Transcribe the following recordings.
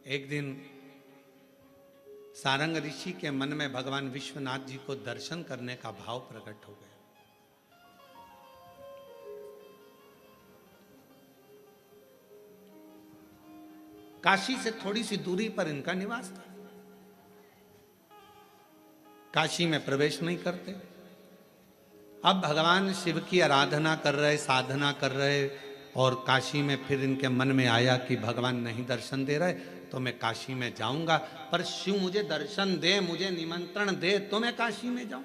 एक दिन सारंग ऋषि के मन में भगवान विश्वनाथ जी को दर्शन करने का भाव प्रकट हो गया। काशी से थोड़ी सी दूरी पर इनका निवास था। काशी में प्रवेश नहीं करते। अब भगवान शिव की आराधना कर रहे, साधना कर रहे, और काशी में फिर इनके मन में आया कि भगवान नहीं दर्शन दे रहे तो मैं काशी में जाऊंगा, पर शिव मुझे दर्शन दे, मुझे निमंत्रण दे तो मैं काशी में जाऊं।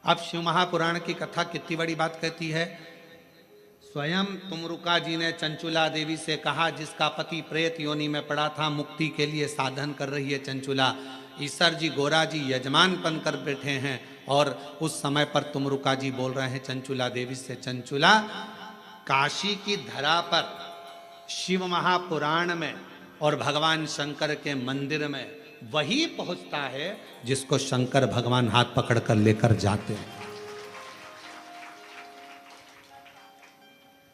अब शिव महापुराण की कथा कितनी बड़ी बात कहती है। स्वयं तुमरुका जी ने चंचुला देवी से कहा, जिसका पति प्रेत योनि में पड़ा था, मुक्ति के लिए साधन कर रही है चंचुला। ईसर जी गोरा जी यजमान बनकर बैठे हैं, और उस समय पर तुमरुका जी बोल रहे हैं चंचुला देवी से, चंचुला काशी की धरा पर शिव महापुराण में और भगवान शंकर के मंदिर में वही पहुंचता है जिसको शंकर भगवान हाथ पकड़कर लेकर जाते हैं,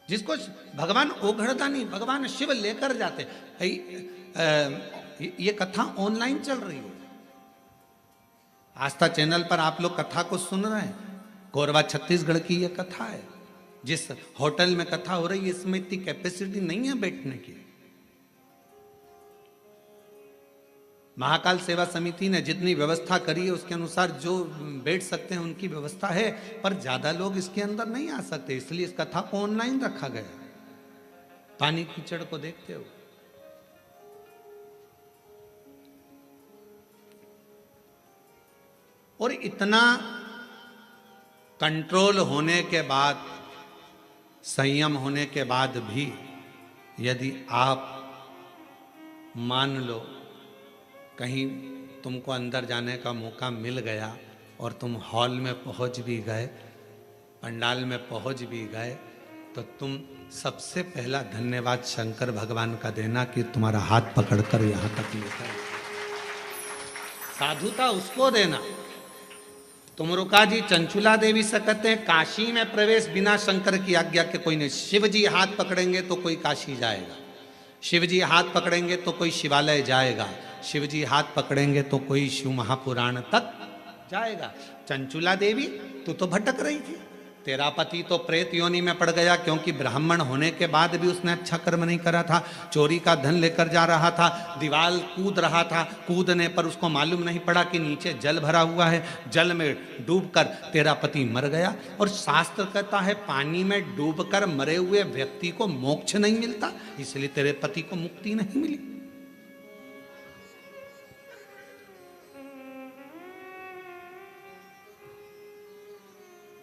जिसको भगवान ओघड़दानी भगवान शिव लेकर जाते। ये कथा ऑनलाइन चल रही है, आस्था चैनल पर आप लोग कथा को सुन रहे हैं। कोरबा छत्तीसगढ़ की ये कथा है। जिस होटल में कथा हो रही है इसमें इतनी कैपेसिटी नहीं है बैठने की। महाकाल सेवा समिति ने जितनी व्यवस्था करी है उसके अनुसार जो बैठ सकते हैं उनकी व्यवस्था है, पर ज्यादा लोग इसके अंदर नहीं आ सकते, इसलिए इस कथा को ऑनलाइन रखा गया। पानी कीचड़ को देखते हो। और इतना कंट्रोल होने के बाद, संयम होने के बाद भी यदि आप मान लो कहीं तुमको अंदर जाने का मौका मिल गया और तुम हॉल में पहुंच भी गए, पंडाल में पहुंच भी गए, तो तुम सबसे पहला धन्यवाद शंकर भगवान का देना कि तुम्हारा हाथ पकड़कर यहां तक लेकर। साधुता उसको देना। तुमरुका जी चंचुला देवी से कहते हैं काशी में प्रवेश बिना शंकर की आज्ञा के कोई नहीं। शिव जी हाथ पकड़ेंगे तो कोई काशी जाएगा, शिव जी हाथ पकड़ेंगे तो कोई शिवालय जाएगा, शिव जी हाथ पकड़ेंगे तो कोई शिव महापुराण तक जाएगा। चंचुला देवी तू तो भटक रही थी, तेरा पति तो प्रेत योनि में पड़ गया, क्योंकि ब्राह्मण होने के बाद भी उसने अच्छा कर्म नहीं करा था। चोरी का धन लेकर जा रहा था, दीवार कूद रहा था, कूदने पर उसको मालूम नहीं पड़ा कि नीचे जल भरा हुआ है, जल में डूबकर तेरा पति मर गया। और शास्त्र कहता है पानी में डूबकर मरे हुए व्यक्ति को मोक्ष नहीं मिलता, इसलिए तेरे पति को मुक्ति नहीं मिली।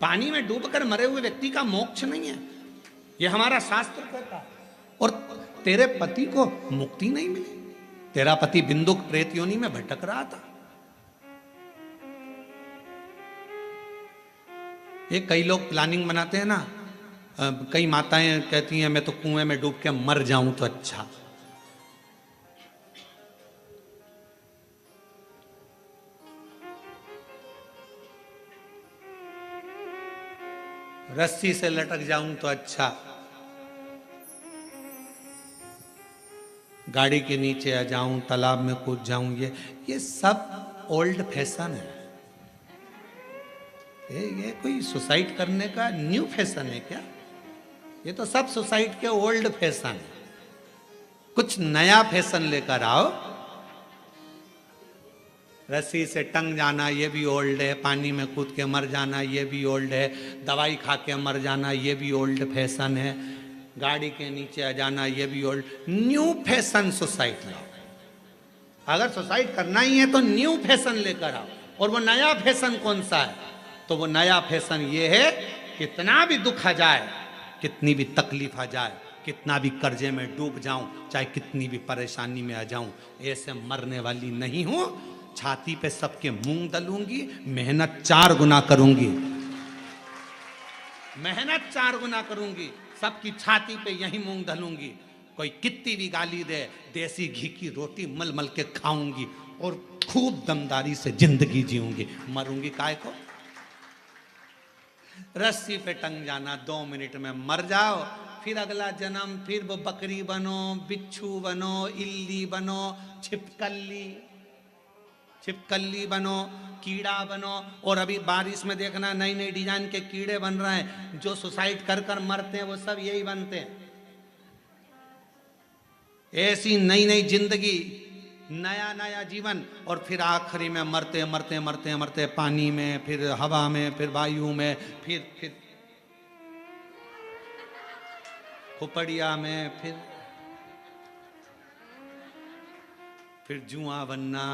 पानी में डूबकर मरे हुए व्यक्ति का मोक्ष नहीं है, यह हमारा शास्त्र कहता है। और तेरे पति को मुक्ति नहीं मिली, तेरा पति बिंदुक प्रेत योनि में भटक रहा था। ये कई लोग प्लानिंग बनाते हैं ना, कई माताएं कहती हैं मैं तो कुएं में डूब के मर जाऊं तो अच्छा। रस्सी से लटक जाऊं तो अच्छा, गाड़ी के नीचे आ जाऊं, तालाब में कूद जाऊं, ये सब ओल्ड फैशन है। ये कोई सुसाइड करने का न्यू फैशन है क्या? ये तो सब सुसाइड के ओल्ड फैशन है। कुछ नया फैशन लेकर आओ। रस्सी से टंग जाना ये भी ओल्ड है, पानी में कूद के मर जाना ये भी ओल्ड है, दवाई खा के मर जाना ये भी ओल्ड फैशन है, गाड़ी के नीचे आ जाना ये भी ओल्ड। न्यू फैशन सुसाइड लाओ। अगर सुसाइड करना ही है तो न्यू फैशन लेकर आओ। और वो नया फैशन कौन सा है? तो वो नया फैशन ये है, कितना भी दुख आ जाए, कितनी भी तकलीफ आ जाए, कितना भी कर्जे में डूब जाऊं, चाहे कितनी भी परेशानी में आ जाऊं, ऐसे मरने वाली नहीं हूं। छाती पे सबके मूंग दलूंगी, मेहनत 4 गुना करूंगी, मेहनत 4 गुना करूंगी, सबकी छाती पे यही मूंग दलूंगी। कोई कितनी भी गाली दे, देसी घी की रोटी मल मल के खाऊंगी और खूब दमदारी से जिंदगी जीऊंगी। मरूंगी काय को? रस्सी पे टंग जाना, 2 मिनट में मर जाओ, फिर अगला जन्म, फिर वो बकरी बनो, बिच्छू बनो, इल्ली बनो, छिपकली बनो, कीड़ा बनो। और अभी बारिश में देखना नई नई डिजाइन के कीड़े बन रहे हैं, जो सुसाइड कर कर मरते हैं वो सब यही बनते हैं। ऐसी नई नई जिंदगी, नया नया जीवन, और फिर आखिरी में मरते मरते मरते मरते पानी में, फिर हवा में, फिर वायु में, फिर खोपड़िया में, फिर जुआ बनना,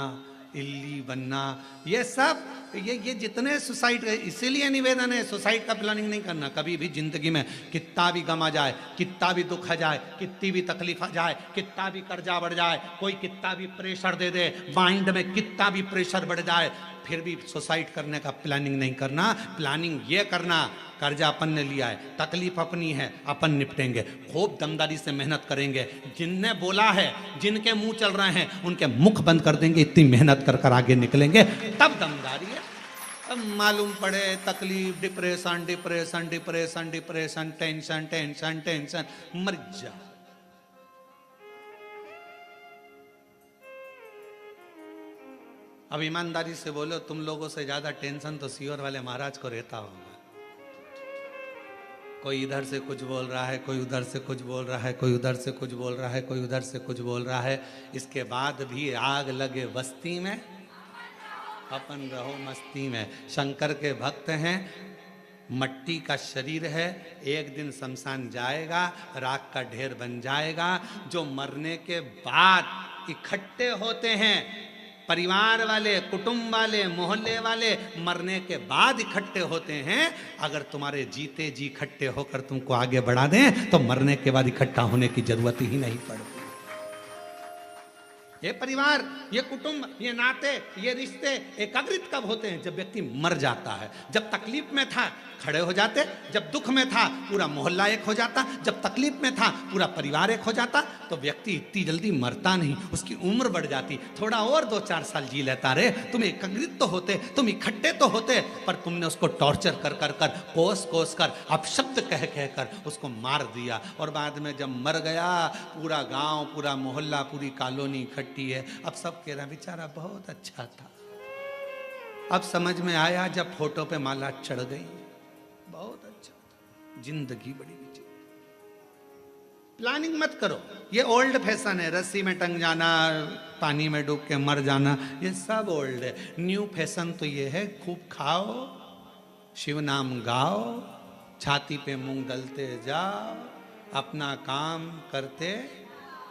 इल्ली बनना। ये सब ये जितने सुसाइड, इसीलिए निवेदन है सुसाइड का प्लानिंग नहीं करना कभी भी जिंदगी में। कितना भी गम आ जाए, कितना भी दुख आ जाए, कितनी भी तकलीफ आ जाए, कितना भी कर्जा बढ़ जाए, कोई कितना भी प्रेशर दे दे, माइंड में कितना भी प्रेशर बढ़ जाए, फिर भी सुसाइड करने का प्लानिंग नहीं करना। प्लानिंग ये करना, कर्जा अपन ने लिया है, तकलीफ अपनी है, अपन निपटेंगे, खूब दमदारी से मेहनत करेंगे। जिनने बोला है, जिनके मुंह चल रहे हैं, उनके मुख बंद कर देंगे, इतनी मेहनत कर कर आगे निकलेंगे, तब दमदारी है। अब मालूम पड़े तकलीफ, depression depression depression depression, tension tension tension, मर जा। अब ईमानदारी से बोलो, तुम लोगों से ज्यादा टेंशन तो सीहोर वाले महाराज को रहता होगा। कोई इधर से कुछ बोल रहा है, कोई उधर से कुछ बोल रहा है, कोई उधर से कुछ बोल रहा है, कोई उधर से कुछ बोल रहा है। इसके बाद भी आग लगे बस्ती में, अपन रहो मस्ती में। शंकर के भक्त हैं, मट्टी का शरीर है, एक दिन शमशान जाएगा, राख का ढेर बन जाएगा। जो मरने के बाद इकट्ठे होते हैं, परिवार वाले, कुटुंब वाले, मोहल्ले वाले, मरने के बाद इकट्ठे होते हैं। अगर तुम्हारे जीते जी इकट्ठे होकर तुमको आगे बढ़ा दें, तो मरने के बाद इकट्ठा होने की जरूरत ही नहीं पड़ती। ये परिवार, ये कुटुंब, ये नाते, ये रिश्ते एकाग्रित कब होते हैं? जब व्यक्ति मर जाता है। जब तकलीफ में था खड़े हो जाते, जब दुख में था पूरा मोहल्ला एक हो जाता, जब तकलीफ में था पूरा परिवार एक हो जाता। तो व्यक्ति इतनी जल्दी मरता नहीं, उसकी उम्र बढ़ जाती, थोड़ा और 2-4 साल जी लेता। रे तुम एकाग्रित तो होते, तुम इकट्ठे तो होते, पर तुमने उसको टॉर्चर कर कर कर, कोस कोस कर, अपशब्द कह कह कर उसको मार दिया। और बाद में जब मर गया, पूरा गांव, पूरा मोहल्ला, पूरी कॉलोनी इकट्ठी है। अब सब कह रहा बेचारा बहुत अच्छा था। अब समझ में आया जब फोटो पे माला चढ़ गई, बहुत अच्छा था, जिंदगी बड़ी विचित्र। प्लानिंग मत करो, ये ओल्ड फैशन है। रस्सी में टंग जाना, पानी में डूब के मर जाना, ये सब ओल्ड है। न्यू फैशन तो ये है, खूब खाओ, शिव नाम गाओ, छाती पे मूंग दलते जाओ, अपना काम करते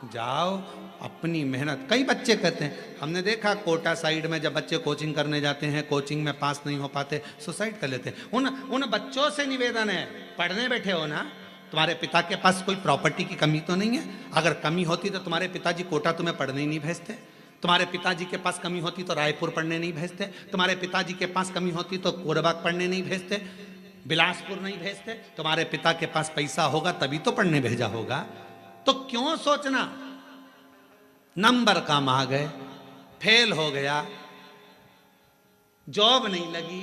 जाओ, अपनी मेहनत। कई बच्चे कहते हैं, हमने देखा कोटा साइड में जब बच्चे कोचिंग करने जाते हैं, कोचिंग में पास नहीं हो पाते, सुसाइड कर लेते हैं। उन बच्चों से निवेदन है, पढ़ने बैठे हो ना, तुम्हारे पिता के पास कोई प्रॉपर्टी की कमी तो नहीं है? अगर कमी होती तो तुम्हारे पिताजी कोटा तुम्हें पढ़ने ही नहीं भेजते। तुम्हारे पिताजी के पास कमी होती तो रायपुर पढ़ने नहीं भेजते। तुम्हारे पिताजी के पास कमी होती तो कोरबा पढ़ने नहीं भेजते, बिलासपुर नहीं भेजते। तुम्हारे पिता के पास पैसा होगा तभी तो पढ़ने भेजा होगा। तो क्यों सोचना नंबर कम आ गए, फेल हो गया, जॉब नहीं लगी,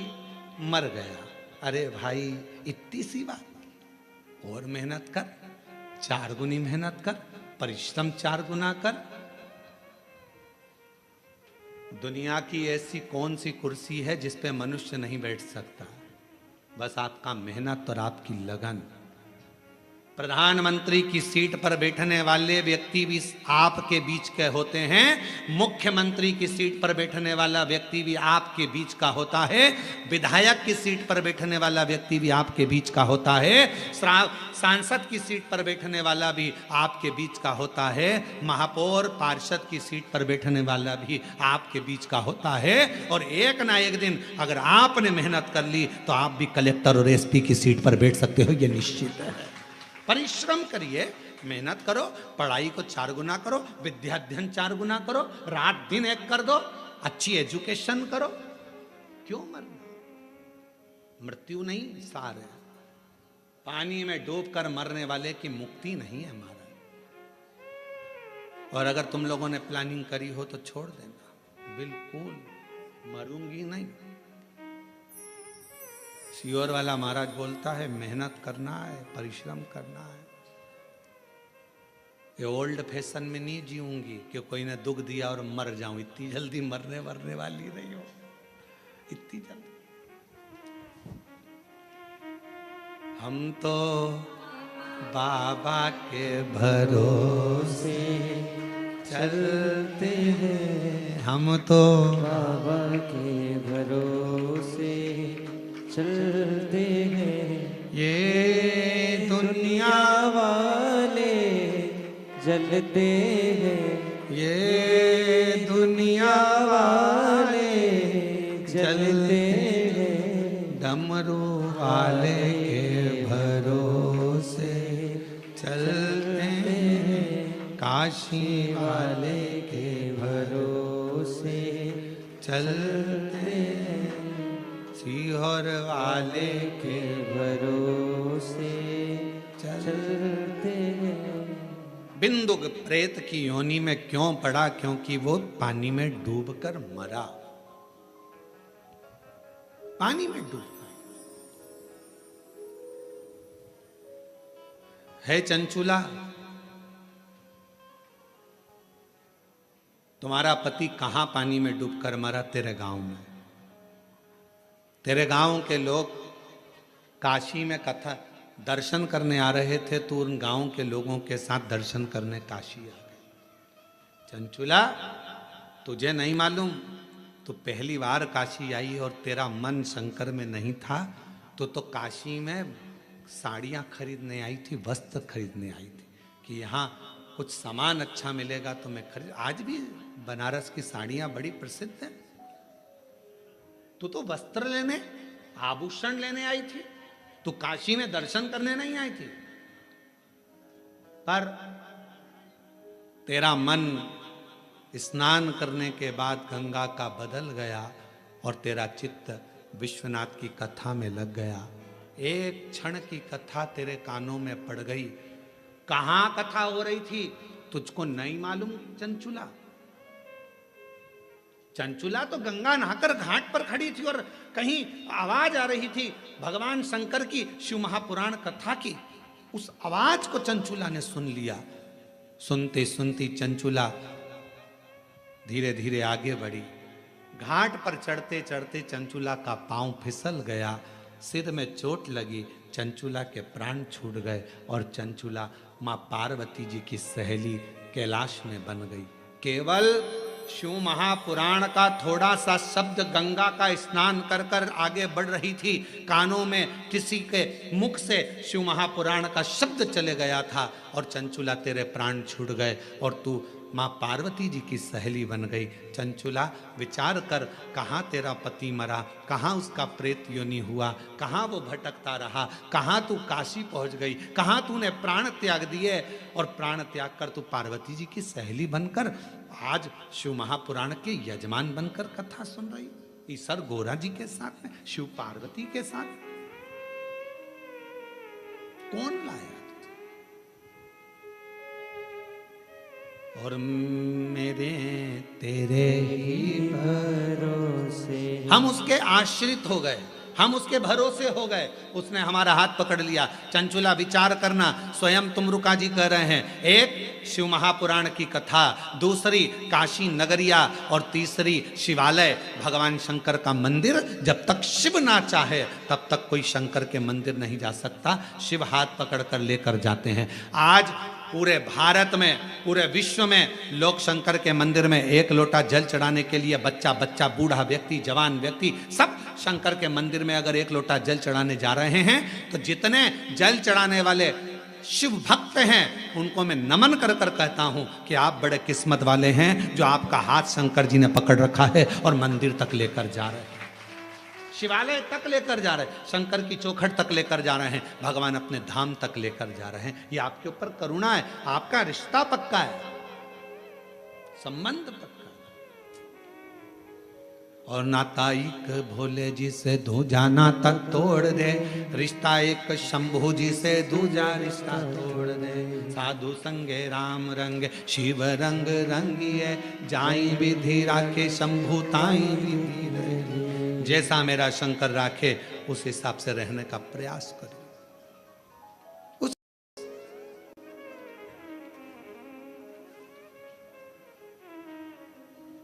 मर गया। अरे भाई इतनी सी बात, और मेहनत कर, 4 गुनी मेहनत कर, परिश्रम 4 गुना कर। दुनिया की ऐसी कौन सी कुर्सी है जिस पे मनुष्य नहीं बैठ सकता? बस आपका मेहनत और आपकी लगन। प्रधानमंत्री की सीट पर बैठने वाले व्यक्ति भी आपके बीच के होते हैं, मुख्यमंत्री की सीट पर बैठने वाला व्यक्ति भी आपके बीच का होता है, विधायक की सीट पर बैठने वाला व्यक्ति भी आपके बीच का होता है, सांसद की सीट पर बैठने वाला भी आपके बीच का होता है, महापौर पार्षद की सीट पर बैठने वाला भी आपके बीच का होता है। और एक ना एक दिन अगर आपने मेहनत कर ली तो आप भी कलेक्टर और एसपी की सीट पर बैठ सकते हो, यह निश्चित है। परिश्रम करिए, मेहनत करो, पढ़ाई को 4 गुना करो, विद्याध्ययन 4 गुना करो, रात दिन एक कर दो, अच्छी एजुकेशन करो। क्यों मरना? मृत्यु नहीं सार है। पानी में डूबकर मरने वाले की मुक्ति नहीं है हमारा। और अगर तुम लोगों ने प्लानिंग करी हो तो छोड़ देना, बिल्कुल मरूंगी नहीं। सीहोर वाला महाराज बोलता है मेहनत करना है, परिश्रम करना है, ये ओल्ड फैशन में नहीं जीऊंगी कि कोई ने दुख दिया और मर जाऊं। इतनी जल्दी मरने वाली नहीं हो, इतनी जल्दी। हम तो बाबा के भरोसे चलते हैं, हम तो बाबा के भरोसे चलते हैं। ये दुनिया वाले जलते हैं, ये दुनिया वाले जलते हैं। डमरू वाले के भरोसे चलते हैं, काशी वाले के भरोसे चलते हैं, सीहोर वाले के भरोसे चलते हैं। बिंदु प्रेत की योनि में क्यों पड़ा? क्योंकि वो पानी में डूबकर मरा, पानी में डूब है। चंचुला, तुम्हारा पति कहां पानी में डूबकर मरा? तेरे गांव में। तेरे गांव के लोग काशी में कथा दर्शन करने आ रहे थे, तो उन गांव के लोगों के साथ दर्शन करने काशी आ गए। चंचुला, तुझे नहीं मालूम, तो पहली बार काशी आई और तेरा मन शंकर में नहीं था, तो काशी में साड़ियाँ खरीदने आई थी, वस्त्र खरीदने आई थी कि यहाँ कुछ सामान अच्छा मिलेगा तो मैं खरीद। आज भी बनारस की साड़ियाँ बड़ी प्रसिद्ध हैं। तू तो वस्त्र लेने, आभूषण लेने आई थी, तू काशी में दर्शन करने नहीं आई थी। पर तेरा मन स्नान करने के बाद गंगा का बदल गया और तेरा चित्त विश्वनाथ की कथा में लग गया। एक क्षण की कथा तेरे कानों में पड़ गई। कहां कथा हो रही थी तुझको नहीं मालूम? चंचुला, चंचुला तो गंगा नहाकर घाट पर खड़ी थी और कहीं आवाज आ रही थी भगवान शंकर की शिव महापुराण कथा की। उस आवाज को चंचुला ने सुन लिया। सुनते सुनती चंचुला धीरे धीरे आगे बढ़ी। घाट पर चढ़ते चढ़ते चंचुला का पांव फिसल गया, सिर में चोट लगी, चंचुला के प्राण छूट गए और चंचुला माँ पार्वती जी की सहेली कैलाश में बन गई। केवल शिव महापुराण का थोड़ा सा शब्द गंगा का स्नान कर कर आगे बढ़ रही थी, कानों में किसी के मुख से शिव महापुराण का शब्द चले गया था और चंचुला तेरे प्राण छूट गए और तू माँ पार्वती जी की सहेली बन गई। चंचुला, विचार कर, कहाँ तेरा पति मरा, कहाँ उसका प्रेत योनि हुआ, कहाँ वो भटकता रहा, कहाँ तू काशी पहुँच गई, कहाँ तूने प्राण त्याग दिए और प्राण त्याग कर तू पार्वती जी की सहेली बनकर आज शिव महापुराण के यजमान बनकर कथा सुन रही। ईसर गोरा जी के साथ में, शिव पार्वती के साथ। कौन लाया? और मेरे तेरे ही भरोसे हम उसके आश्रित हो गए, हम उसके भरोसे हो गए। उसने हमारा हाथ पकड़ लिया। चंचुला, विचार करना, स्वयं तुमरुका जी कह रहे हैं, एक शिव महापुराण की कथा, दूसरी काशी नगरिया और तीसरी शिवालय, भगवान शंकर का मंदिर। जब तक शिव ना चाहे तब तक कोई शंकर के मंदिर नहीं जा सकता। शिव हाथ पकड़ कर लेकर जाते हैं। आज पूरे भारत में, पूरे विश्व में लोग शंकर के मंदिर में एक लोटा जल चढ़ाने के लिए बच्चा बच्चा, बूढ़ा व्यक्ति, जवान व्यक्ति, सब शंकर के मंदिर में अगर एक लोटा जल चढ़ाने जा रहे हैं तो जितने जल चढ़ाने वाले शिव भक्त हैं उनको मैं नमन कर कर कहता हूं कि आप बड़े किस्मत वाले हैं जो आपका हाथ शंकर जी ने पकड़ रखा है और मंदिर तक लेकर जा रहे हैं, शिवालय तक लेकर जा रहे हैं, शंकर की चौखट तक लेकर जा रहे हैं, भगवान अपने धाम तक लेकर जा रहे हैं। ये आपके ऊपर करुणा है, आपका रिश्ता पक्का है, संबंध पक्का है। और नाता एक भोले जी से दूजा नाता तोड़ दे, रिश्ता एक शंभू जी से दूजा रिश्ता तोड़ दे। साधु संगे राम रंग शिव रंग रंगिए, जाई विधि राखे शंभू ताई विधि रंगिए। जैसा मेरा शंकर राखे उस हिसाब से रहने का प्रयास करें।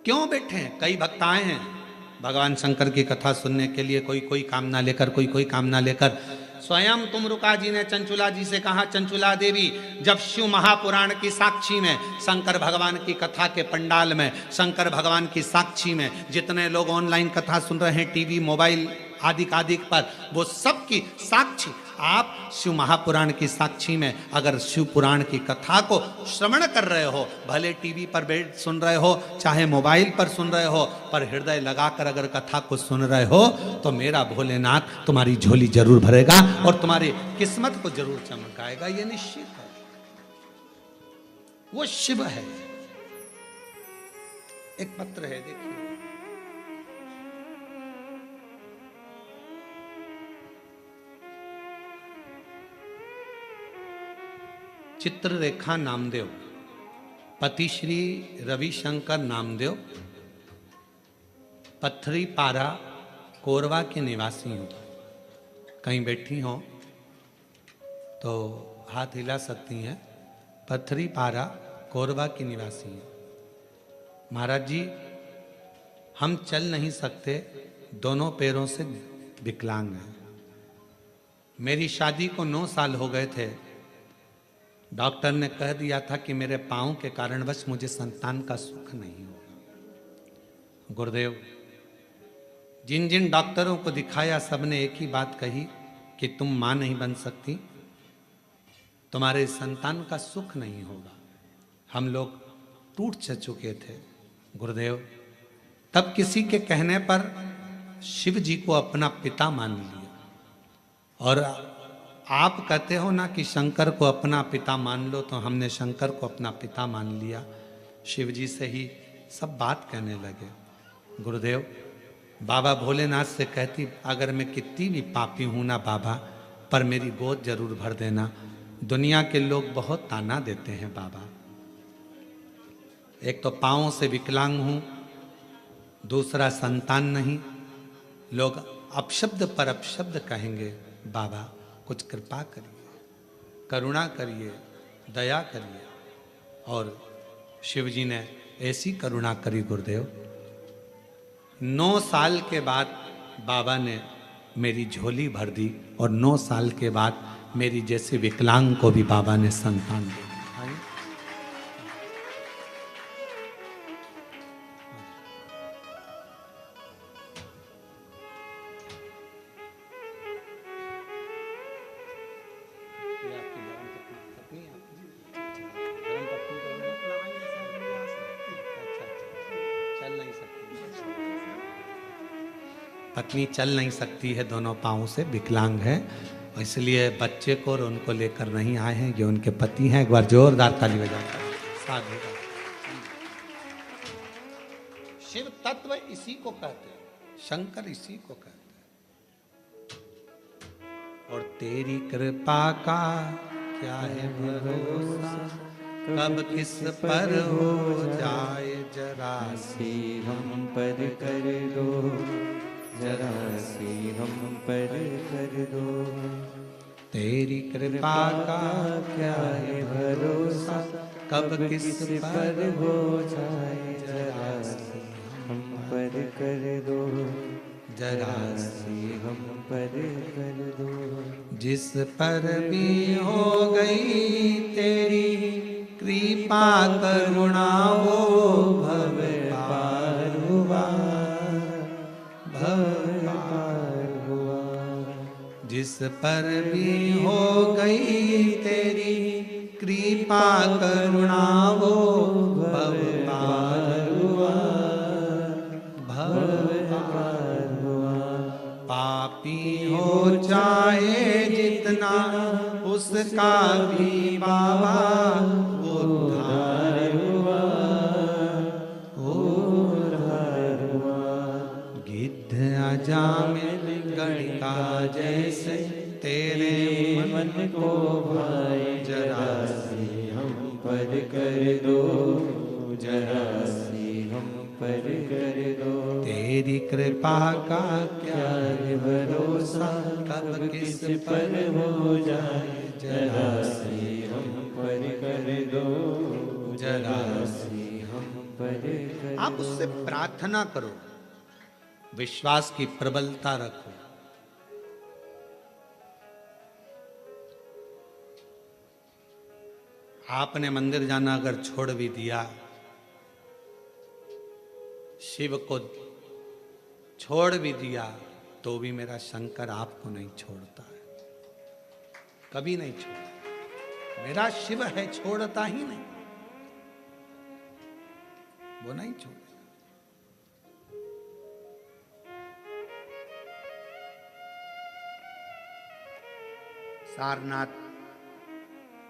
क्यों बैठे हैं? कई भक्त आए हैं भगवान शंकर की कथा सुनने के लिए, कोई कोई कामना लेकर, कोई कोई कामना लेकर। स्वयं तुमरुका जी ने चंचुला जी से कहा, चंचुला देवी, जब शिव महापुराण की साक्षी में, शंकर भगवान की कथा के पंडाल में, शंकर भगवान की साक्षी में जितने लोग ऑनलाइन कथा सुन रहे हैं, टीवी मोबाइल आदि आदि पर, वो सब की साक्षी, आप शिव महापुराण की साक्षी में अगर शिव पुराण की कथा को श्रवण कर रहे हो, भले टीवी पर बैठ सुन रहे हो, चाहे मोबाइल पर सुन रहे हो, पर हृदय लगाकर अगर कथा को सुन रहे हो, तो मेरा भोलेनाथ तुम्हारी झोली जरूर भरेगा और तुम्हारी किस्मत को जरूर चमकाएगा। ये निश्चित है, वो शिव है। एक पत्र है, देखिए, चित्ररेखा नामदेव, पति श्री रविशंकर नामदेव, पत्थरी पारा कोरवा के निवासी हूँ। कहीं बैठी हो तो हाथ हिला सकती हैं। पत्थरी पारा कोरवा की निवासी हैं। महाराज जी, हम चल नहीं सकते, दोनों पैरों से विकलांग हैं। मेरी शादी को 9 साल हो गए थे। डॉक्टर ने कह दिया था कि मेरे पाँव के कारणवश मुझे संतान का सुख नहीं होगा। गुरुदेव, जिन जिन डॉक्टरों को दिखाया, सबने एक ही बात कही कि तुम माँ नहीं बन सकती, तुम्हारे संतान का सुख नहीं होगा। हम लोग टूट चुके थे। गुरुदेव, तब किसी के कहने पर शिव जी को अपना पिता मान लिया। और आप कहते हो ना कि शंकर को अपना पिता मान लो, तो हमने शंकर को अपना पिता मान लिया। शिव जी से ही सब बात कहने लगे। गुरुदेव, बाबा भोलेनाथ से कहती, अगर मैं कितनी भी पापी हूं ना बाबा, पर मेरी गोद जरूर भर देना। दुनिया के लोग बहुत ताना देते हैं बाबा। एक तो पाँवों से विकलांग हूं, दूसरा संतान नहीं। लोग अपशब्द पर अपशब्द कहेंगे। बाबा, कुछ कृपा करिए, करुणा करिए, दया करिए। और शिव जी ने ऐसी करुणा करी गुरुदेव, 9 साल के बाद बाबा ने मेरी झोली भर दी। और 9 साल के बाद मेरी जैसे विकलांग को भी बाबा ने संतान दी। पत्नी चल नहीं सकती है, दोनों पाँवों से विकलांग है, इसलिए बच्चे को और उनको लेकर नहीं आए हैं। ये उनके पति हैं। एक बार जोरदार ताली बजाकर साधु। शिव तत्व इसी को कहते हैं, शंकर इसी को कहते हैं। और तेरी कृपा का क्या है भरोसा, कब किस पर हो जाए जरा सी हम पर कर दो, जरा सी हम पर कर दो। तेरी कृपा का क्या है भरोसा, कब किस पर हो जाए जरा सी हम पर कर दो, जरा सी हम पर कर दो। जिस पर भी हो गई तेरी कृपा करुणा, वो भव पार हुआ, भव पार हुआ। जिस पर भी हो गई तेरी कृपा करुणा, वो भव पार हुआ, भव पार हुआ। पापी हो चाहे जितना, उसका भी बाबा उद्धार हुआ, उद्धार हुआ। गिद्ध अजामिल गणिका जैसे तेरे मन को भाए, जरा सी हम पर कर दो, जरा सी हम पर कर दो। तेरी कृपा का क्या है भरोसा, कब किस पर हो जाए जरा सी हम पर कर दो, जरा सी हम पर कर आप उससे प्रार्थना करो, विश्वास की प्रबलता रखो। आपने मंदिर जाना अगर छोड़ भी दिया, शिव को छोड़ भी दिया, तो भी मेरा शंकर आपको नहीं छोड़ता है, कभी नहीं छोड़ता। मेरा शिव है, छोड़ता ही नहीं, वो नहीं छोड़ता। सारनाथ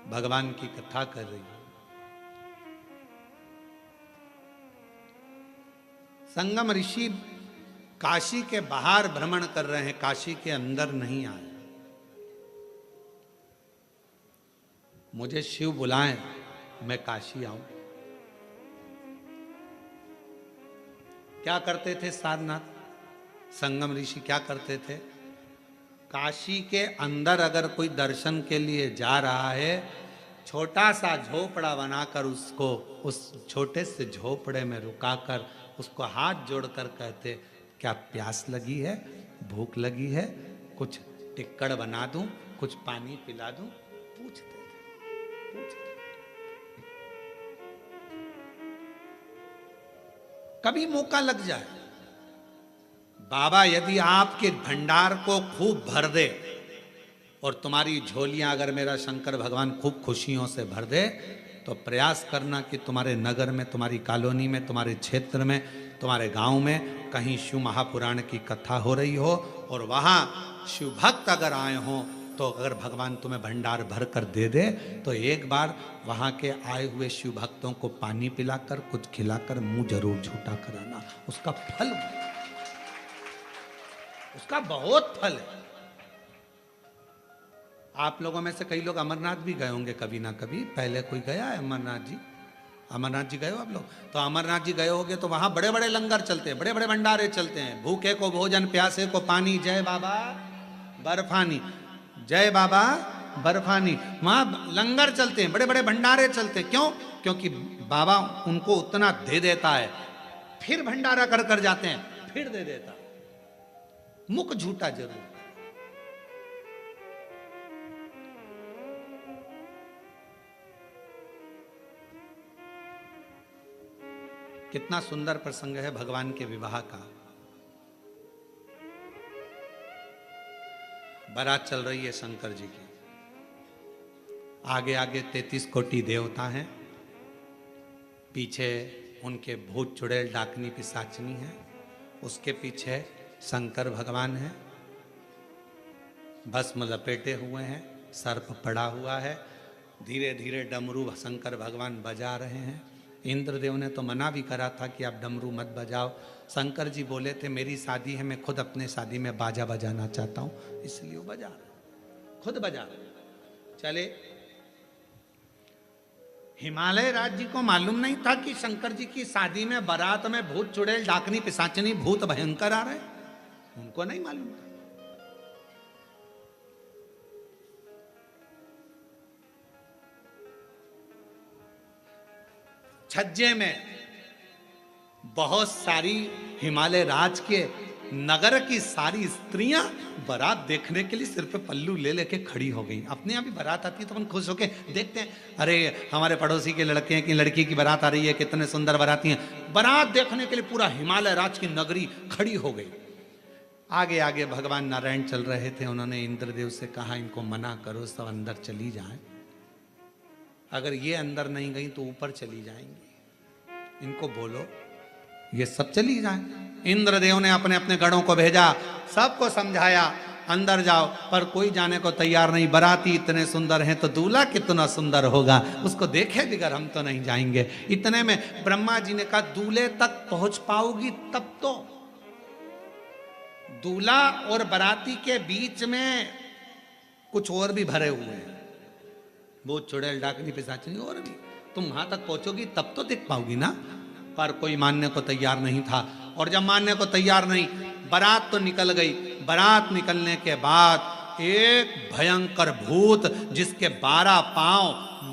भगवान की कथा कर रही है। संगम ऋषि काशी के बाहर भ्रमण कर रहे हैं, काशी के अंदर नहीं आए। मुझे शिव बुलाएं, मैं काशी आऊं। क्या करते थे सारनाथ संगम ऋषि, क्या करते थे? काशी के अंदर अगर कोई दर्शन के लिए जा रहा है, छोटा सा झोपड़ा बनाकर उसको उस छोटे से झोपड़े में रुकाकर उसको हाथ जोड़कर कहते, क्या प्यास लगी है, भूख लगी है, कुछ टिक्कड़ बना दूं, कुछ पानी पिला दूं? पूछते थे। कभी मौका लग जाए, बाबा यदि आपके भंडार को खूब भर दे और तुम्हारी झोलियां अगर मेरा शंकर भगवान खूब खुशियों से भर दे, तो प्रयास करना कि तुम्हारे नगर में, तुम्हारी कॉलोनी में, तुम्हारे क्षेत्र में, तुम्हारे गांव में कहीं शिव महापुराण की कथा हो रही हो और वहां शिव भक्त अगर आए हों, तो अगर भगवान तुम्हें भंडार भर कर दे दे, तो एक बार वहां के आए हुए शिव भक्तों को पानी पिलाकर, कुछ खिलाकर मुंह जरूर झूठा कराना। उसका फल, उसका बहुत फल है। आप लोगों में से कई लोग अमरनाथ भी गए होंगे कभी ना कभी, पहले कोई गया है अमरनाथ जी? अमरनाथ जी गए हो आप लोग? तो अमरनाथ जी गए होगे तो वहां बड़े बड़े लंगर चलते हैं, बड़े बड़े भंडारे चलते हैं। भूखे को भोजन, प्यासे को पानी, जय बाबा बर्फानी, जय बाबा बर्फानी। वहां लंगर चलते हैं, बड़े बड़े भंडारे चलते हैं। क्यों? क्योंकि बाबा उनको उतना दे देता है, फिर भंडारा कर कर जाते हैं, फिर दे देता है। मुख झूठा जरूर। कितना सुंदर प्रसंग है भगवान के विवाह का। बारात चल रही है शंकर जी की, आगे आगे 33 कोटि देवता हैं, पीछे उनके भूत चुड़ैल डाकनी पिशाचनी है, उसके पीछे शंकर भगवान है, भस्म लपेटे हुए हैं, सर्प पड़ा हुआ है, धीरे धीरे डमरू शंकर भगवान बजा रहे हैं। इंद्रदेव ने तो मना भी करा था कि आप डमरू मत बजाओ। शंकर जी बोले थे मेरी शादी है, मैं खुद अपने शादी में बाजा बजाना चाहता हूं, इसलिए वो बजा रहे, खुद बजा रहे। चले, हिमालय राज्य को मालूम नहीं था कि शंकर जी की शादी में बारात में भूत चुड़ैल डाकनी पिशाचनी भूत भयंकर आ रहे, उनको नहीं मालूम था। छज्जे में बहुत सारी हिमालय राज के नगर की सारी स्त्रियां बारात देखने के लिए सिर पे पल्लू ले लेके खड़ी हो गई। अपने यहाँ भी बारात आती है तो अपन खुश होके देखते हैं, अरे हमारे पड़ोसी के लड़के की लड़की की बारात आ रही है, कितने सुंदर बाराती हैं। बारात देखने के लिए पूरा हिमालय राज की नगरी खड़ी हो गई। आगे आगे भगवान नारायण चल रहे थे, उन्होंने इंद्रदेव से कहा इनको मना करो, सब अंदर चली जाए, अगर ये अंदर नहीं गई तो ऊपर चली जाएंगी, इनको बोलो ये सब चली जाए। इंद्रदेव ने अपने अपने गणों को भेजा, सबको समझाया अंदर जाओ, पर कोई जाने को तैयार नहीं। बाराती इतने सुंदर हैं तो दूल्हा कितना सुंदर होगा, उसको देखे बिगर हम तो नहीं जाएंगे। इतने में ब्रह्मा जी ने कहा दूल्हे तक पहुंच पाओगी तब तो। दूल्हा और बाराती के बीच में कुछ और भी भरे हुए हैं, वो चुड़ैल डाकनी पिशाचनी और भी, तुम वहां तक पहुंचोगी तब तो दिख पाओगी ना। पर कोई मानने को तैयार नहीं था, और जब मानने को तैयार नहीं, बारात तो निकल गई। बारात निकलने के बाद एक भयंकर भूत जिसके 12 पांव,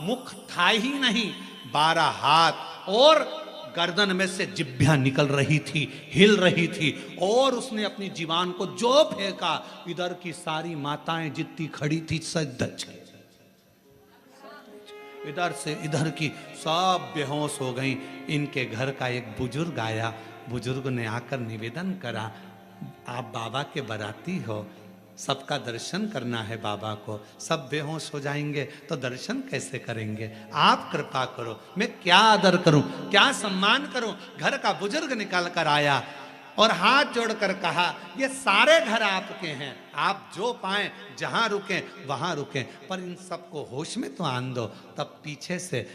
मुख था ही नहीं, 12 हाथ और गर्दन में से जिभ्या निकल रही थी, हिल रही थी, और उसने अपनी जीवान को जो फेंका, इधर की सारी माताएं जितनी खड़ी थी सब दच गई, इधर से इधर की सब बेहोश हो गई। इनके घर का एक बुजुर्ग आया, बुजुर्ग ने आकर निवेदन करा, आप बाबा के बाराती हो, सबका दर्शन करना है बाबा को, सब बेहोश हो जाएंगे तो दर्शन कैसे करेंगे, आप कृपा करो, मैं क्या आदर करूं, क्या सम्मान करूं। घर का बुजुर्ग निकल कर आया और हाथ जोड़कर कहा, ये सारे घर आपके हैं, आप जो पाएं जहां रुकें वहां रुकें, पर इन सबको होश में तो आन दो। तब पीछे से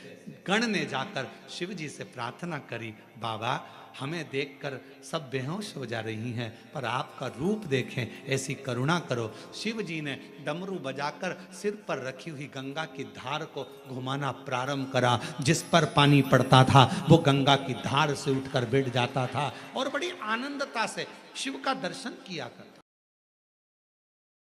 गण ने जाकर शिव जी से प्रार्थना करी, बाबा हमें देखकर सब बेहोश हो जा रही हैं, पर आपका रूप देखें, ऐसी करुणा करो। शिव जी ने डमरू बजाकर सिर पर रखी हुई गंगा की धार को घुमाना प्रारंभ करा। जिस पर पानी पड़ता था वो गंगा की धार से उठकर बैठ जाता था और बड़ी आनंदता से शिव का दर्शन किया करता।